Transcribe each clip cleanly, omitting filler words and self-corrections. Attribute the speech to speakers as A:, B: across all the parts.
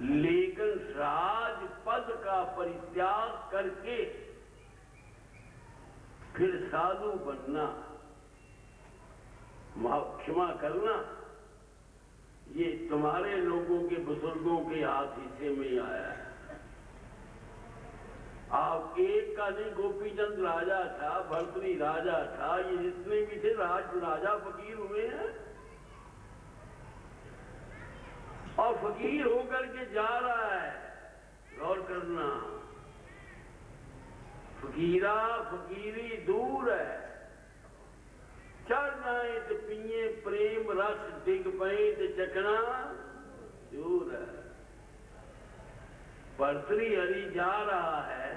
A: लेकिन राजपद का परित्याग करके फिर साधु बनना, क्षमा करना, ये तुम्हारे लोगों के बुजुर्गों के हाथ हिस्से में ही आया है। आप एक का नहीं, गोपीचंद राजा था, भर्तृहरि राजा था, ये जितने भी थे राजा फकीर हुए हैं। और फकीर होकर के जा रहा है, गौर करना, फकीरा फकीरी दूर है, चढ़ जाए तो पिए प्रेम रस, डिग पे तो चकना दूर है। भर्तृहरि जा रहा है,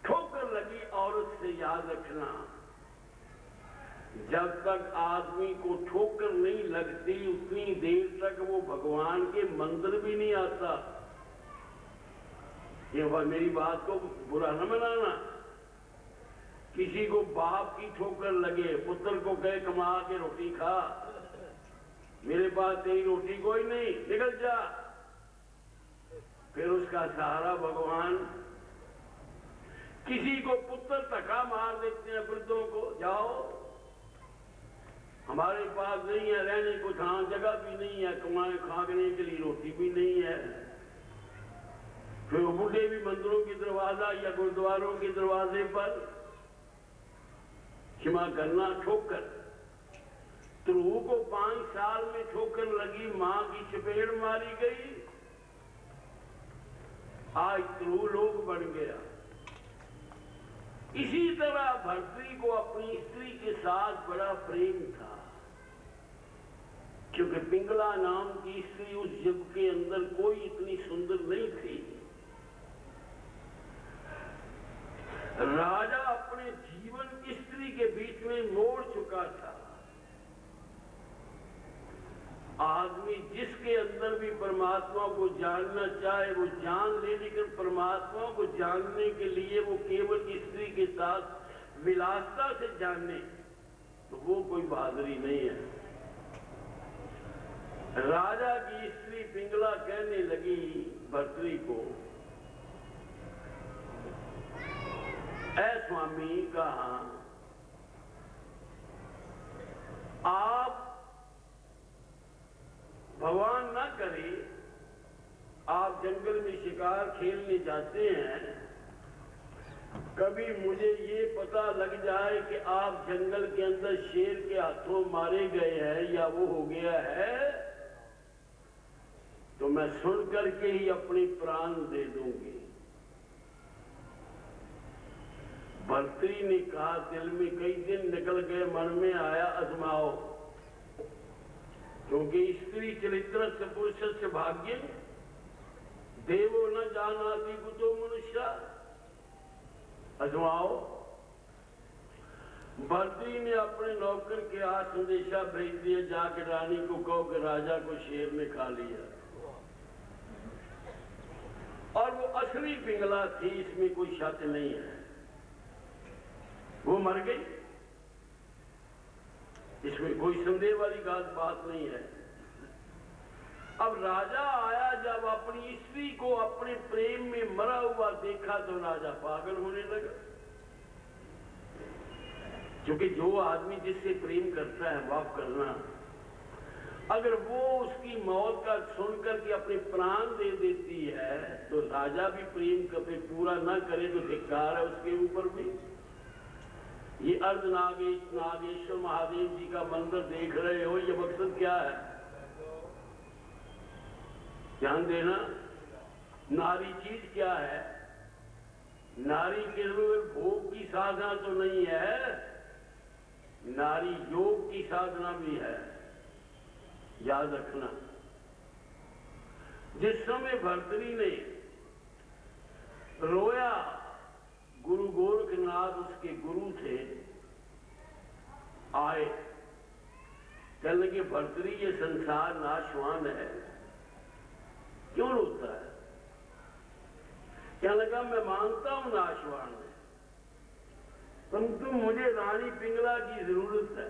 A: ठोकर लगी औरत से याद रखना, जब तक आदमी को ठोकर नहीं लगती उतनी देर तक वो भगवान के मंदिर भी नहीं आता। ये मेरी बात को बुरा न मनाना। किसी को बाप की ठोकर लगे, पुत्र को कहे कमा के रोटी खा, मेरे पास तेरी रोटी कोई नहीं, निकल जा, फिर उसका सहारा भगवान। किसी को पुत्र धक्का मार देते हैं वृद्धों को, जाओ हमारे पास नहीं है रहने को जहां जगह भी नहीं है, कमाए खाने के लिए रोटी भी नहीं है। फिर बूढ़े भी मंदिरों के दरवाजा या गुरुद्वारों के दरवाजे पर क्षमा करना ठोकर। ध्रुव को 5 साल में ठोकर लगी, मां की चपेट मारी गई, आज ध्रुव लोग बन गया। इसी तरह भर्तृहरि को अपनी स्त्री के साथ बड़ा प्रेम था, क्योंकि पिंगला नाम की स्त्री उस युग के अंदर कोई इतनी सुंदर नहीं थी। राजा अपने जीवन स्त्री के बीच में मोड़ चुका था। आदमी जिसके अंदर भी परमात्मा को जानना चाहे वो जान ले, लेकिन परमात्मा को जानने के लिए वो केवल स्त्री के साथ विलासता से जाने, तो वो कोई बहादुरी नहीं है। राजा की स्त्री पिंगला कहने लगी भर्तृहरि को, ऐ स्वामी, कहा आप भगवान ना करे, आप जंगल में शिकार खेलने जाते हैं, कभी मुझे ये पता लग जाए कि आप जंगल के अंदर शेर के हाथों मारे गए हैं या वो हो गया है, तो मैं सुन करके ही अपने प्राण दे दूंगी। भर्तृहरि ने कहा, दिल में कई दिन निकल गए, मन में आया आजमाओ, क्योंकि स्त्री चरित्र से पुरुष से भाग्य देवो न जानाति कुतो मनुष्य, आजमाओ। भर्तृहरि ने अपने नौकर के हाथ संदेशा भेज दिया, जाके रानी को कहो कि राजा को शेर ने खा लिया। और वो असली पिंगला थी, इसमें कोई शक नहीं है, वो मर गई, इसमें कोई संदेह वाली बात नहीं है। अब राजा आया, जब अपनी स्त्री को अपने प्रेम में मरा हुआ देखा तो राजा पागल होने लगा, क्योंकि जो आदमी जिससे प्रेम करता है, माफ करना, अगर वो उसकी मौत का सुनकर के अपने प्राण दे देती है, तो राजा भी प्रेम कभी पूरा ना करे तो धिक्कार है उसके ऊपर भी। ये नागेश्वर महादेव जी का मंदिर देख रहे हो, ये मकसद क्या है, ध्यान देना। नारी चीज क्या है? नारी केवल भोग की साधना तो नहीं है, नारी योग की साधना भी है, याद रखना। जिस समय भर्तृहरि ने रोया, गुरु गोरखनाथ उसके गुरु थे, आए, कहने लगे भर्तृहरि ये संसार नाशवान है, क्यों रोता है? कहने लगा मैं मानता हूं नाशवान है, परंतु मुझे रानी पिंगला की जरूरत है,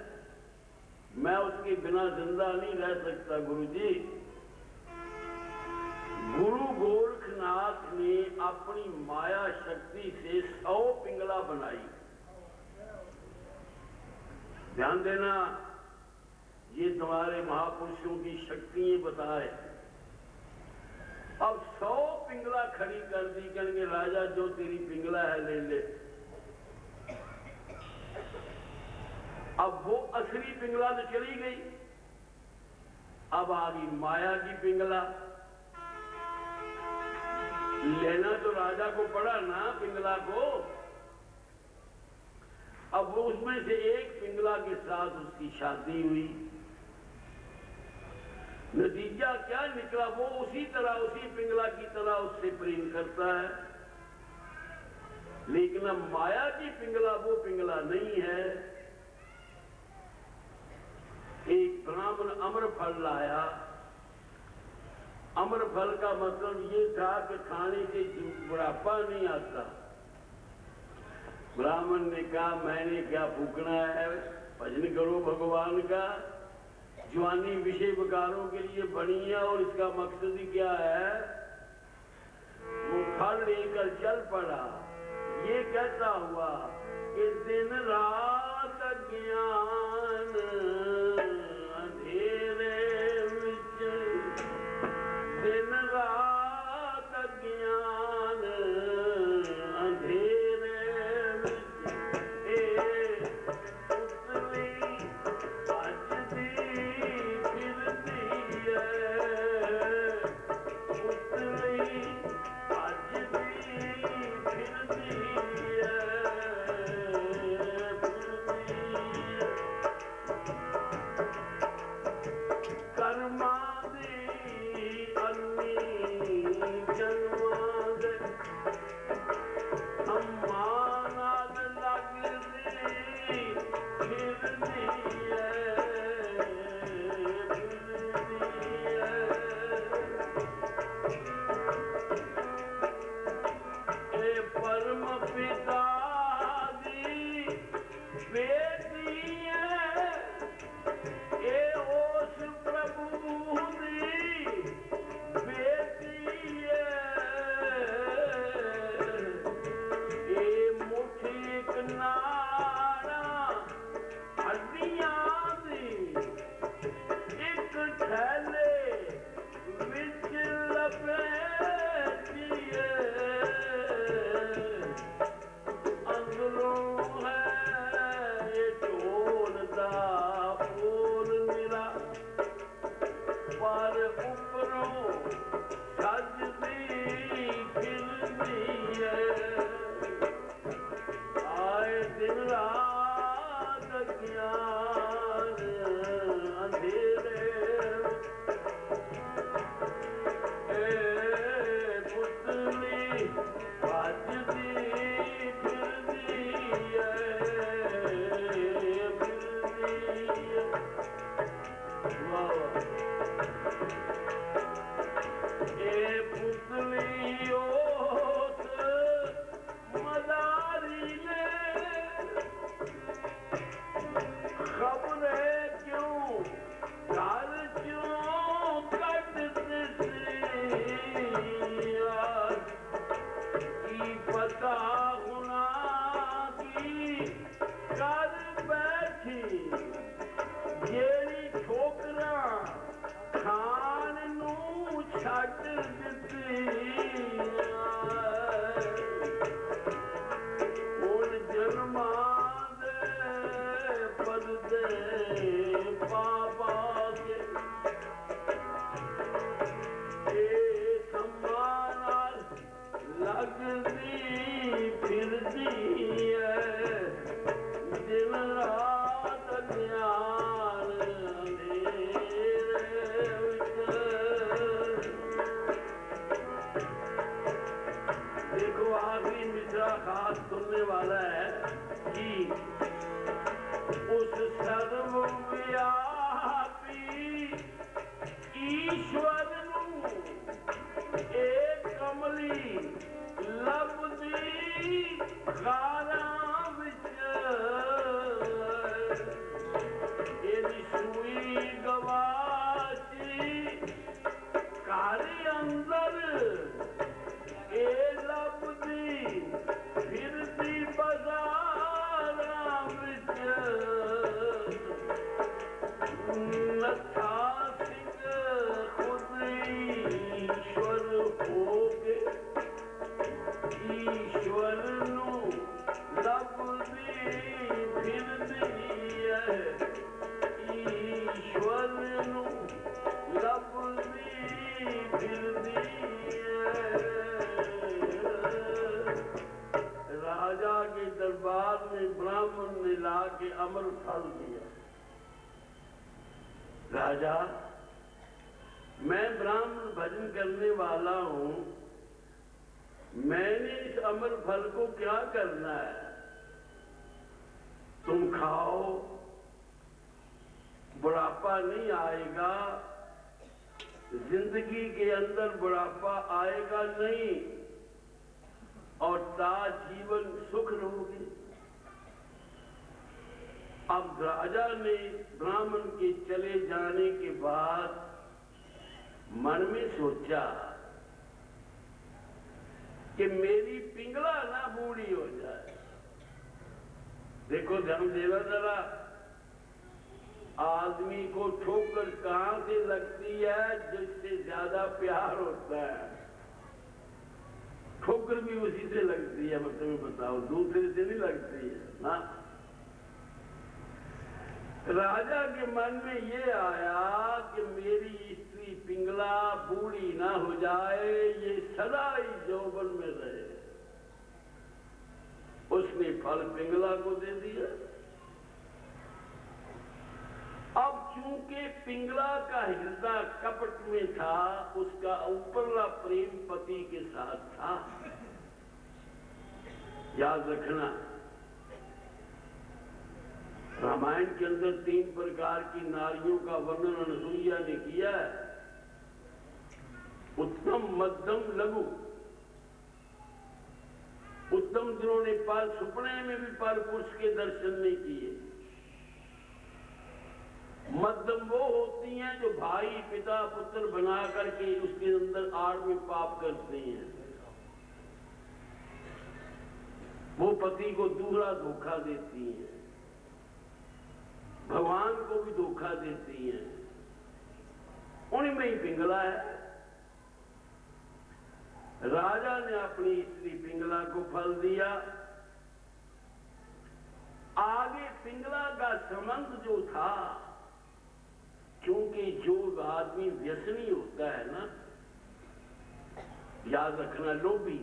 A: मैं उसके बिना जिंदा नहीं रह सकता गुरुजी। गुरु गोरखनाथ ने अपनी माया शक्ति से 100 पिंगला बनाई। ध्यान देना, ये तुम्हारे महापुरुषों की शक्तियां बताए। अब 100 पिंगला खड़ी कर दी, कहेंगे राजा जो तेरी पिंगला है ले ले। अब वो असली पिंगला तो चली गई, अब आ गई माया की पिंगला। लेना तो राजा को पड़ा ना पिंगला को। अब वो उसमें से एक पिंगला के साथ उसकी शादी हुई। नतीजा क्या निकला, वो उसी तरह, उसी पिंगला की तरह उससे प्रेम करता है। लेकिन अब माया की पिंगला वो पिंगला नहीं है। एक ब्राह्मण अमर फल लाया। अमर फल का मतलब ये था कि खाने से बुढ़ापा नहीं आता। ब्राह्मण ने कहा मैंने क्या फूकना है, भजन करो भगवान का। जवानी विषय विकारों के लिए बनी है और इसका मकसद ही क्या है। वो फल लेकर चल पड़ा। ये कहता हुआ कि दिन रात ज्ञान अंधेरे विच, दिन रात ज्ञान अंधेरे विच, ए उतली भजदी फिरदी है, उतली भजदी फिरदी है, कर्मा दी अन्नी जन्मा दे अम्मा नाल लगदी फिरदी है, फिरदी है। ए परम पिता दी बेटी है, ए उस प्रभु दी बेटी है। ए मुट्ठी एक नाड़ा हड्डियां दी, एक थैले विच लपेटी है। अंदरों है ढोल दा फूल निरा, पर उपरों सजदी फिरदी है। आए दिन रात ज्ञान अंधेरे, ए पुतली भजदी फिरदी है, फिरदी है। वाह वाह। ए पुतली ओस मदारी ने खबरे क्यों घर क्यों कट की पता गुना की कर बैठी, जेड़ी ठोकरा खान नू छੱਡ ਦਿੱਤੀ। ਹੁਣ ਜਨਮਾਂ ਦੇ ਪਰਦੇ ਪਾ ਪਾ ਕੇ ਇਹ ਕੰਮਾਂ ਨਾਲ ਲੱਗਦੀ ਫਿਰਦੀ ਹੈ। ਦਿਨ ਰਾਤ ਗਿਆਨ देखो आखिरी मिसरा खास सुनने वाला है कि उस सर्वव्यापी ईश्वर नू एक कमली लभदी गारां विच, एदी सूई गवाची घर अंदर अमर फल दिया। राजा, मैं ब्राह्मण भजन करने वाला हूं, मैंने इस अमर फल को क्या करना है? तुम खाओ, बुढ़ापा नहीं आएगा, जिंदगी के अंदर बुढ़ापा आएगा नहीं और जीवन सुख रहोगे। अब राजा ने ब्राह्मण के चले जाने के बाद मन में सोचा कि मेरी पिंगला ना बूढ़ी हो जाए। देखो ध्यान देना जरा, आदमी को ठोकर कहां से लगती है? जिससे ज्यादा प्यार होता है, ठोकर भी उसी से लगती है। मैं तुम्हें बताओ, दूसरे से नहीं लगती है ना। राजा के मन में ये आया कि मेरी स्त्री पिंगला बूढ़ी ना हो जाए, ये सदा ही यौवन में रहे। उसने फल पिंगला को दे दिया। अब चूंकि पिंगला का हृदय कपट में था, उसका ऊपरला प्रेम पति के साथ था। याद रखना, रामायण के अंदर 3 प्रकार की नारियों का वर्णन अनसुईया ने किया है। उत्तम, मध्यम, लघु। उत्तम जिन्होंने पर सुपने में भी पर पुरुष के दर्शन नहीं किए। मध्यम वो होती हैं जो भाई पिता पुत्र बना करके उसके अंदर आड़ में पाप करते हैं। वो पति को दूसरा धोखा देती हैं, भगवान को भी धोखा देती हैं। उनमें ही पिंगला है। राजा ने अपनी स्त्री पिंगला को फल दिया। आगे पिंगला का संबंध जो था, क्योंकि जो आदमी व्यसनी होता है ना, याद रखना, लोभी,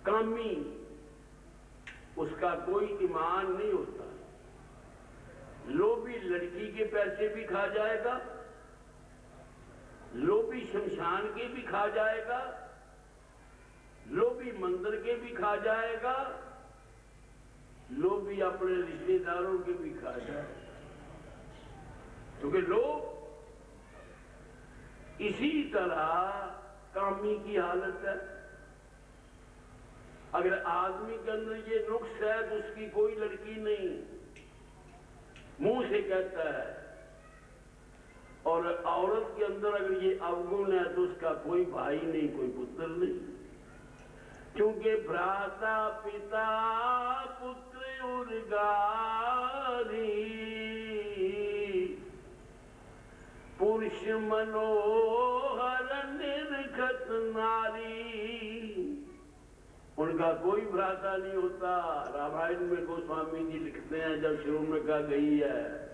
A: कामी, उसका कोई ईमान नहीं होता। लोभी लड़की के पैसे भी खा जाएगा, लोभी शमशान के भी खा जाएगा, लोभी मंदिर के भी खा जाएगा, लोभी अपने रिश्तेदारों के भी खा जाएगा। क्योंकि लोग इसी तरह कामी की हालत है। अगर आदमी के अंदर ये नुक्स है तो उसकी कोई लड़की नहीं, मुंह से कहता है। और औरत के अंदर अगर ये अवगुण है तो उसका कोई भाई नहीं, कोई पुत्र नहीं। क्योंकि भ्राता पिता पुत्र उर्गारी, पुरुष मनोहर निर्खत नारी, उनका कोई भ्राता नहीं होता। रामायण में गोस्वामी जी लिखते हैं, जब शुरू में कहा गई है